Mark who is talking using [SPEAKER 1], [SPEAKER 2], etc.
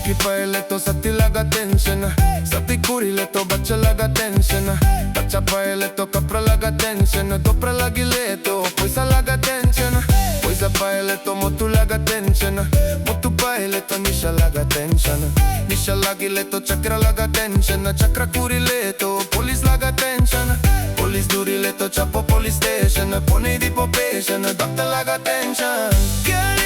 [SPEAKER 1] Tricky paeleto, satti laga tension. Satti curileto, bacia laga tension. Bacia paeleto, capra laga tension. Dopra lagileto, poi sa laga tension. Poi sa paeleto, mo tu laga tension. Mo tu paeleto, nisha laga tension. Nisha lagileto, chakra laga tension. Chakra curileto, police laga tension. Police durileto, chapo police station. Pone di popation, doctor laga tension. Girl,